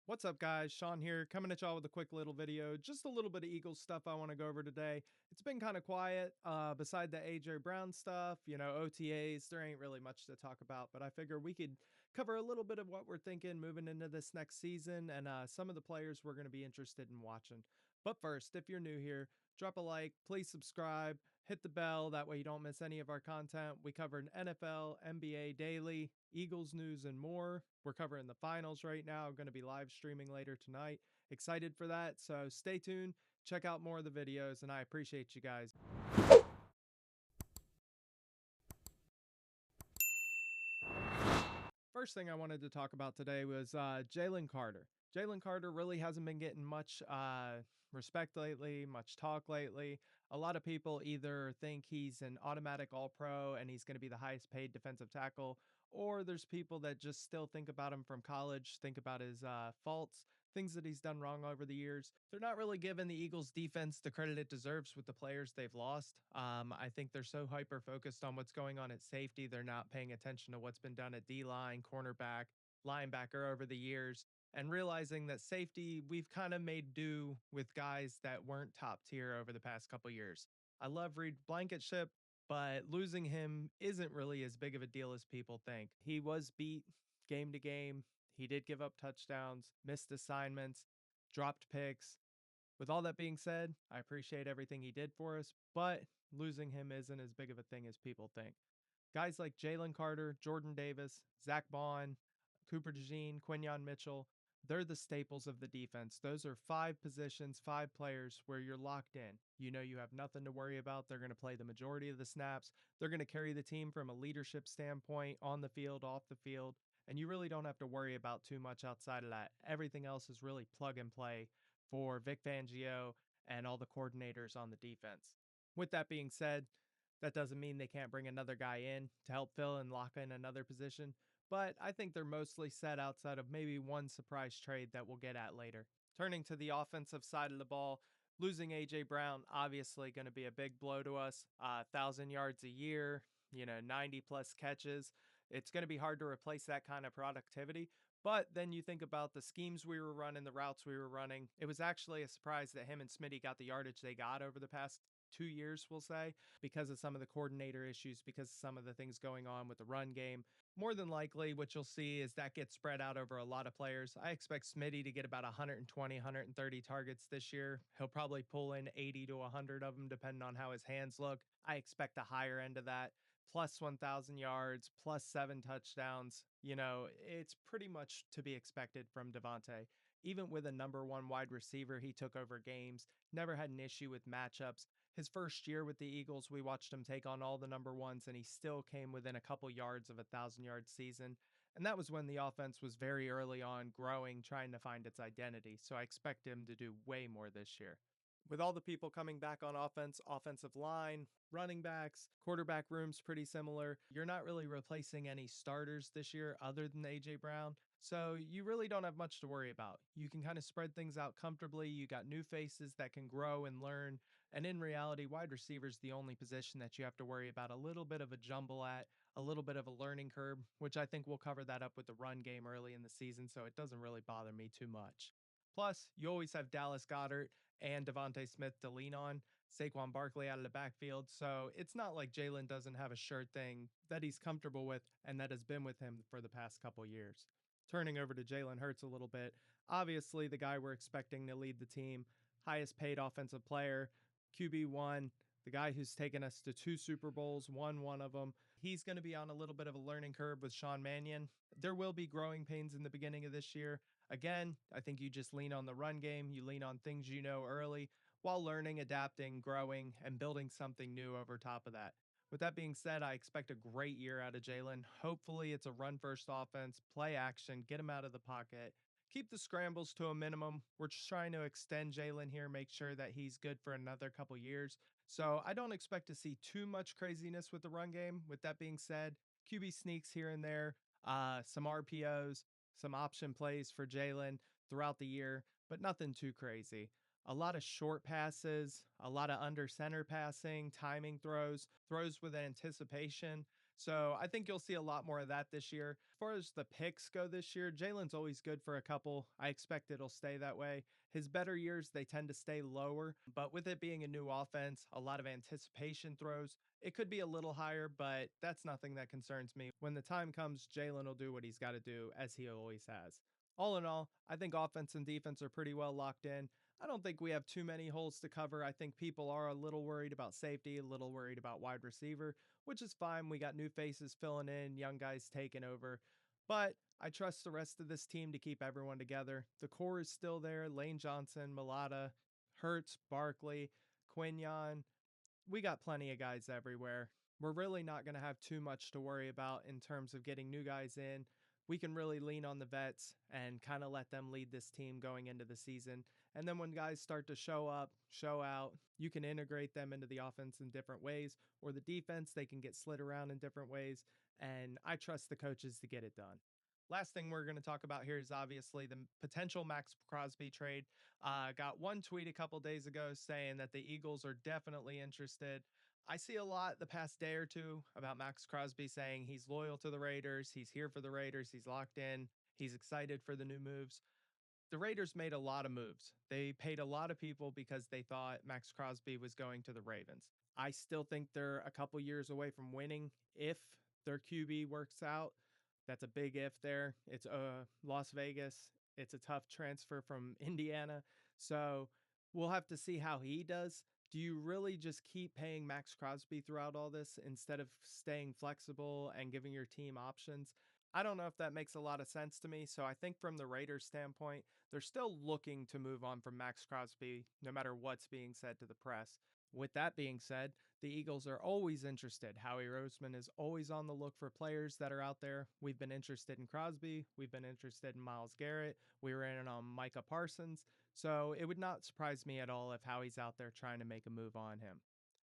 What's up, guys? Sean here, coming at y'all with a quick little video. Just a little bit of Eagles stuff I want to go over today. It's been kind of quiet, beside the AJ Brown stuff, OTAs. There ain't really much to talk about, but I figure we could cover a little bit of what we're thinking moving into this next season and some of the players we're going to be interested in watching. But first, if you're new here, drop a like, please subscribe, hit the bell. That way you don't miss any of our content. We cover an NFL, NBA daily, Eagles news, and more. We're covering the finals right now. I'm going to be live streaming later tonight. Excited for that. So stay tuned. Check out more of the videos, and I appreciate you guys. First thing I wanted to talk about today was Jalen Carter. Jalen Carter really hasn't been getting much respect lately, much talk lately. A lot of people either think he's an automatic all pro and he's going to be the highest paid defensive tackle, or there's people that just still think about him from college, think about his faults, things that he's done wrong over the years. They're not really giving the Eagles defense the credit it deserves with the players they've lost. I think they're so hyper focused on what's going on at safety, they're not paying attention to what's been done at D line, cornerback, linebacker over the years. And realizing that safety, we've kind of made do with guys that weren't top tier over the past couple years. I love Reed Blankenship, but losing him isn't really as big of a deal as people think. He was beat game to game. He did give up touchdowns, missed assignments, dropped picks. With all that being said, I appreciate everything he did for us, but losing him isn't as big of a thing as people think. Guys like Jalen Carter, Jordan Davis, Zach Bond, Cooper DeJean, Quinyon Mitchell, they're the staples of the defense. Those are five positions, five players where you're locked in. You know you have nothing to worry about. They're going to play the majority of the snaps. They're going to carry the team from a leadership standpoint, on the field, off the field. And you really don't have to worry about too much outside of that. Everything else is really plug and play for Vic Fangio and all the coordinators on the defense. With that being said, that doesn't mean they can't bring another guy in to help fill and lock in another position, but I think they're mostly set outside of maybe one surprise trade that we'll get at later. Turning to the offensive side of the ball, losing AJ Brown obviously going to be a big blow to us. 1,000 yards a year, 90 plus catches. It's going to be hard to replace that kind of productivity. But then you think about the schemes we were running, the routes we were running. It was actually a surprise that him and Smitty got the yardage they got over the past 2 years, we'll say, because of some of the coordinator issues, because of some of the things going on with the run game. More than likely, what you'll see is that gets spread out over a lot of players. I expect Smitty to get about 120, 130 targets this year. He'll probably pull in 80 to 100 of them, depending on how his hands look. I expect the higher end of that. Plus 1,000 yards, plus 7 touchdowns. It's pretty much to be expected from Devontae. Even with a number one wide receiver, he took over games, never had an issue with matchups. His first year with the Eagles, we watched him take on all the number ones, and he still came within a couple yards of 1,000 yard season. And that was when the offense was very early on growing, trying to find its identity. So I expect him to do way more this year. With all the people coming back on offense, offensive line, running backs, quarterback room's pretty similar. You're not really replacing any starters this year other than AJ Brown. So you really don't have much to worry about. You can kind of spread things out comfortably. You got new faces that can grow and learn. And in reality, wide receiver is the only position that you have to worry about a little bit of a jumble at, a little bit of a learning curve, which I think we'll cover that up with the run game early in the season. So it doesn't really bother me too much. Plus, you always have Dallas Goddard and Devontae Smith to lean on, Saquon Barkley out of the backfield. So it's not like Jalen doesn't have a sure thing that he's comfortable with and that has been with him for the past couple years. Turning over to Jalen Hurts a little bit, obviously the guy we're expecting to lead the team, highest paid offensive player, QB1, the guy who's taken us to two Super Bowls, won one of them. He's going to be on a little bit of a learning curve with Sean Mannion. There will be growing pains in the beginning of this year. Again, I think you just lean on the run game, you lean on things you know early while learning, adapting, growing, and building something new over top of that. With that being said, I expect a great year out of Jalen. Hopefully, it's a run first offense, play action, get him out of the pocket, keep the scrambles to a minimum. We're just trying to extend Jalen here, make sure that he's good for another couple years. So I don't expect to see too much craziness with the run game. With that being said, QB sneaks here and there, some RPOs, some option plays for Jalen throughout the year, but nothing too crazy. A lot of short passes, a lot of under center passing, timing throws, throws with anticipation. So I think you'll see a lot more of that this year. As far as the picks go this year, Jalen's always good for a couple. I expect it'll stay that way. His better years, they tend to stay lower, but with it being a new offense, a lot of anticipation throws, it could be a little higher, but that's nothing that concerns me. When the time comes, Jalen will do what he's got to do, as he always has. All in all, I think offense and defense are pretty well locked in. I don't think we have too many holes to cover. I think people are a little worried about safety, a little worried about wide receiver, which is fine. We got new faces filling in, young guys taking over. But I trust the rest of this team to keep everyone together. The core is still there. Lane Johnson, Mulata, Hertz, Barkley, Quinion, we got plenty of guys everywhere. We're really not going to have too much to worry about in terms of getting new guys in. We can really lean on the vets and kind of let them lead this team going into the season. And then when guys start to show up, show out, you can integrate them into the offense in different ways, or the defense, they can get slid around in different ways. And I trust the coaches to get it done. Last thing we're going to talk about here is obviously the potential Max Crosby trade. Got one tweet a couple days ago saying that the Eagles are definitely interested. I see a lot the past day or two about Max Crosby saying he's loyal to the Raiders, he's here for the Raiders, he's locked in, he's excited for the new moves. The Raiders made a lot of moves. They paid a lot of people because they thought Max Crosby was going to the Ravens. I still think they're a couple years away from winning if their QB works out. That's a big if there. It's Las Vegas. It's a tough transfer from Indiana. So we'll have to see how he does. Do you really just keep paying Max Crosby throughout all this instead of staying flexible and giving your team options? I don't know if that makes a lot of sense to me. So I think from the Raiders' standpoint, they're still looking to move on from Max Crosby, no matter what's being said to the press. With that being said, the Eagles are always interested. Howie Roseman is always on the look for players that are out there. We've been interested in Crosby. We've been interested in Miles Garrett. We were in on Micah Parsons. So it would not surprise me at all if Howie's out there trying to make a move on him.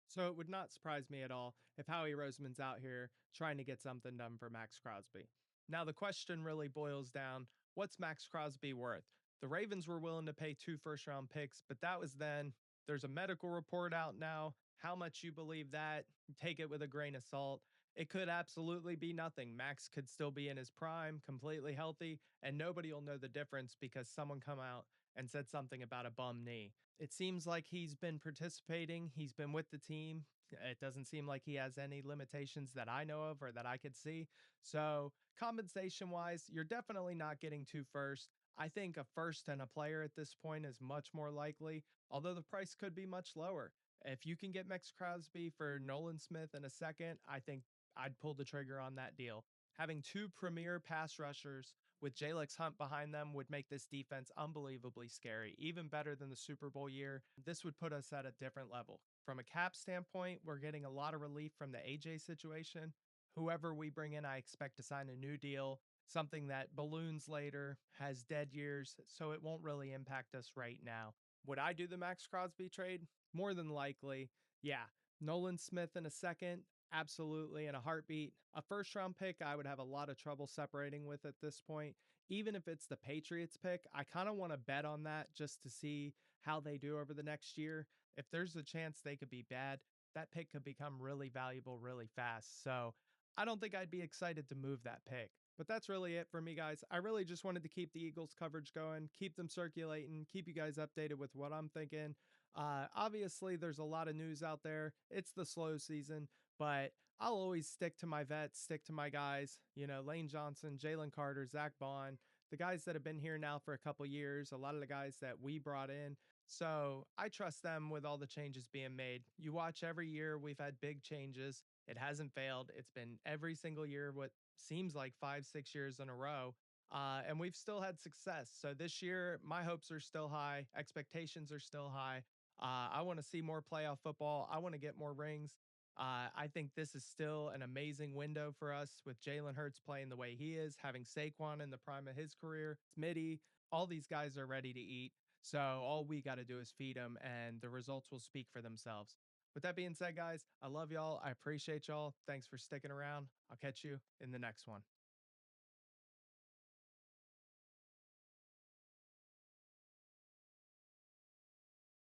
So it would not surprise me at all if Howie Roseman's out here trying to get something done for Max Crosby. Now, the question really boils down, what's Max Crosby worth? The Ravens were willing to pay 2 first-round picks, but that was then. There's a medical report out now. How much you believe that, take it with a grain of salt. It could absolutely be nothing. Max could still be in his prime, completely healthy, and nobody will know the difference because someone come out and said something about a bum knee. It seems like he's been participating, he's been with the team. It doesn't seem like he has any limitations that I know of or that I could see. So, compensation wise, you're definitely not getting 2 first. I think a first and a player at this point is much more likely, although the price could be much lower. If you can get Max Crosby for Nolan Smith in a second, I think I'd pull the trigger on that deal. Having two premier pass rushers with Jalex Hunt behind them would make this defense unbelievably scary, even better than the Super Bowl year. This would put us at a different level. From a cap standpoint, we're getting a lot of relief from the AJ situation. Whoever we bring in, I expect to sign a new deal, something that balloons later, has dead years, so it won't really impact us right now. Would I do the Max Crosby trade? More than likely, yeah. Nolan Smith in a second, absolutely in a heartbeat. A first round pick, I would have a lot of trouble separating with at this point. Even if it's the Patriots pick, I kind of want to bet on that just to see how they do over the next year. If there's a chance they could be bad, that pick could become really valuable really fast. So I don't think I'd be excited to move that pick. But that's really it for me, guys. I really just wanted to keep the Eagles coverage going, keep them circulating, keep you guys updated with what I'm thinking. Obviously, there's a lot of news out there. It's the slow season, but I'll always stick to my vets, stick to my guys. You know, Lane Johnson, Jalen Carter, Zach Bond, the guys that have been here now for a couple years, a lot of the guys that we brought in. So I trust them with all the changes being made. You watch every year, we've had big changes. It hasn't failed. It's been every single year, what seems like 5, 6 years in a row. And we've still had success. So this year, my hopes are still high, expectations are still high. I want to see more playoff football. I want to get more rings. I think this is still an amazing window for us with Jalen Hurts playing the way he is, having Saquon in the prime of his career, Smitty, all these guys are ready to eat. So all we got to do is feed them, and the results will speak for themselves. With that being said, guys, I love y'all. I appreciate y'all. Thanks for sticking around. I'll catch you in the next one.